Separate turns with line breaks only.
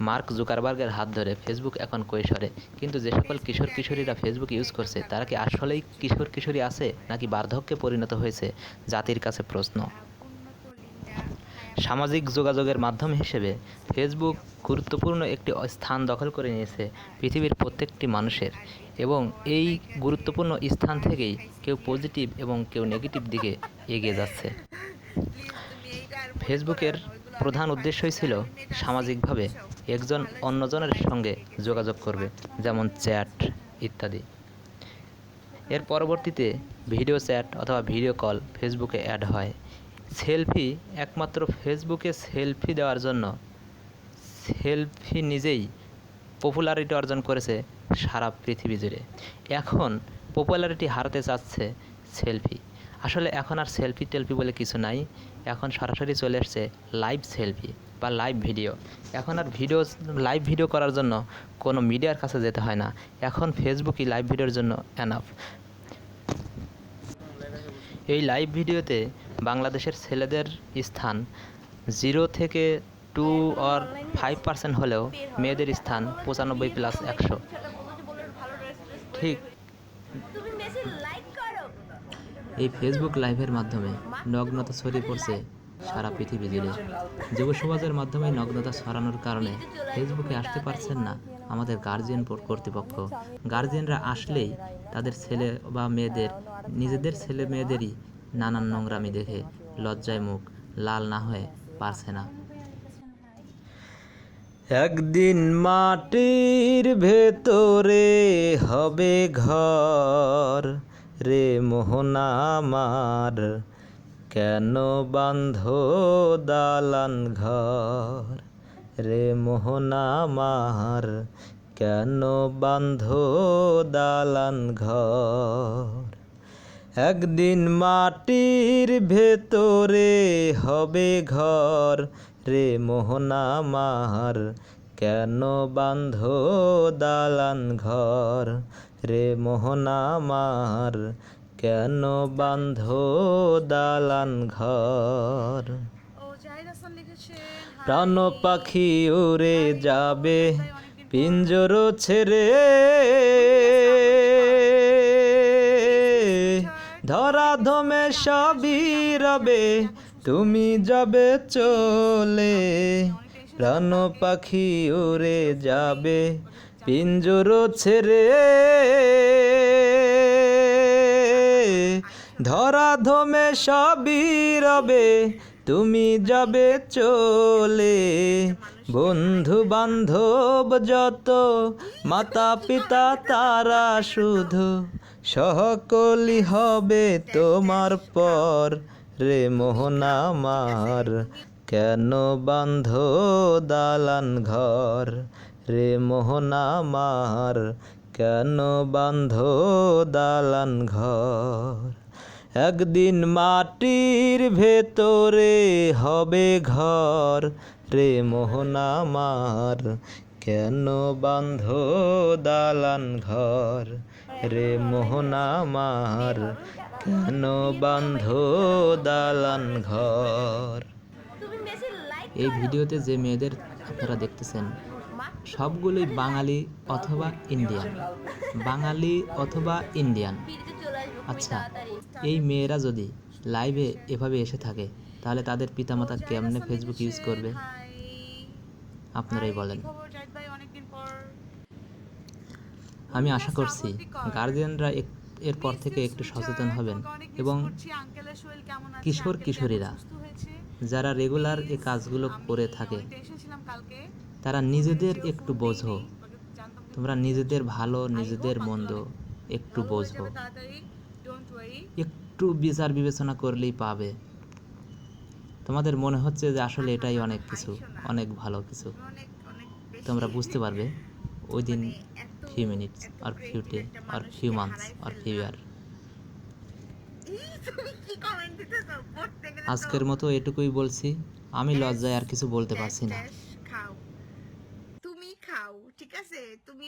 Mark জুকারবার্গের হাত ধরে Facebook এখন কৈশোরে, কিন্তু যে সকল কিশোর কিশোরীরা ফেসবুক ইউজ করছে তারা কি আসলেই কিশোর কিশোরী আছে নাকি বার্ধক্যে পরিণত হয়েছে, জাতির কাছে প্রশ্ন। সামাজিক যোগাযোগের মাধ্যম হিসেবে ফেসবুক গুরুত্বপূর্ণ একটি স্থান দখল করে নিয়েছে পৃথিবীর প্রত্যেকটি মানুষের, এবং এই গুরুত্বপূর্ণ স্থান থেকেই কেউ পজিটিভ এবং কেউ নেগেটিভ দিকে এগিয়ে যাচ্ছে। ফেসবুকের প্রধান উদ্দেশ্যই ছিল সামাজিকভাবে একজন অন্যজনের সঙ্গে যোগাযোগ করবে, যেমন চ্যাট ইত্যাদি। এর পরবর্তীতে ভিডিও চ্যাট অথবা ভিডিও কল ফেসবুকে অ্যাড হয়। সেলফি, একমাত্র ফেসবুকে সেলফি দেওয়ার জন্য সেলফি নিজেই পপুলারিটি অর্জন করেছে সারা পৃথিবী জুড়ে। এখন পপুলারিটি হারাতে চাচ্ছে সেলফি। আসলে এখন আর সেলফি টেলফি বলে কিছু নাই, এখন সরাসরি চলে এসছে লাইভ সেলফি বা লাইভ ভিডিও। এখন আর লাইভ ভিডিও করার জন্য কোনো মিডিয়ার কাছে যেতে হয় না, এখন ফেসবুকই লাইভ ভিডিওর জন্য এনাফ। এই লাইভ ভিডিওতে বাংলাদেশের ছেলেদের স্থান 0 থেকে 2 or 5% হলেও মেয়েদের স্থান 95+100। ঠিক এই ফেসবুক লাইভের মাধ্যমে নগ্নতা ছড়িয়ে পড়ছে সারা পৃথিবী জুড়ে। যুব সমাজের মাধ্যমে নগ্নতা ছড়ানোর কারণে ফেসবুকে আসতে পারছেন না আমাদের গার্জিয়ান কর্তৃপক্ষ। গার্জিয়ানরা আসলেই তাদের ছেলে বা মেয়েদের, নিজেদের ছেলে মেয়েদেরই নানান নোংরামি দেখে লজ্জায় মুখ লাল না হয়ে পারছে না। একদিন মাটির ভেতরে হবে ঘর, রে মোহনা আমার কেন বাঁধো দালান ঘর, রে মোহনা আমার কেন বাঁধো দালান ঘর। একদিন মাটির ভেতরে হবে ঘর, রে মোহনা আমার কেন বাঁধো দালান ঘর, রে মোহনা আমার কেন বাঁধো দালান ঘর। প্রাণ পাখি উড়ে যাবে পিঞ্জর ছেড়ে, ধরা ধমে সবই রবে তুমি যাবে চলে। প্রাণ পাখি উড়ে যাবে পিঞ্জর ছেড়ে, ধরা ধমে সবই রবে তুমি যাবে চলে। বন্ধু বান্ধব যত মাতা পিতা তারা শুধু সকলই হবে তোমার পর, রে মোহনা আমার কেন বাঁধো দালান ঘর, রে মোহনা আমার কেন বাঁধো দালান ঘর। একদিন মাটির ভেতরে হবে ঘর, রে মোহনা আমার কেন বাঁধো দালান ঘর, রে মোহনা আমার কেন বাঁধো দালান ঘর। এই ভিডিওতে যে মেয়েদের আপনারা দেখতেছেন সবগুলোই বাঙালি অথবা ইন্ডিয়ান, বাঙালি অথবা ইন্ডিয়ান। আচ্ছা, এই মেয়েরা যদি লাইভে এভাবে এসে থাকে তাহলে তাদের পিতামাতা কেমনে ফেসবুক ইউজ করবে আপনারাই বলেন। আমি আশা করছি গার্জিয়ানরা এরপর থেকে একটু সচেতন হবেন, এবং কিশোর কিশোরীরা যারা রেগুলার এই কাজগুলো করে থাকে তারা নিজেদের একটু বোঝো, তোমরা নিজেদের ভালো নিজেদের মন্দ একটু বোঝো, একটু বিচার বিবেচনা করলেই পাবে। তোমাদের মনে হচ্ছে যে আসলে এটাই অনেক কিছু, অনেক ভালো কিছু, তোমরা বুঝতে পারবে ওই দিন few minutes or few days or few months or few year। আজকের মতো এটুকুই বলছি, আমি লজ্জায় আর কিছু বলতে পারছি না।
তুমি খাও, ঠিক আছে? তুমি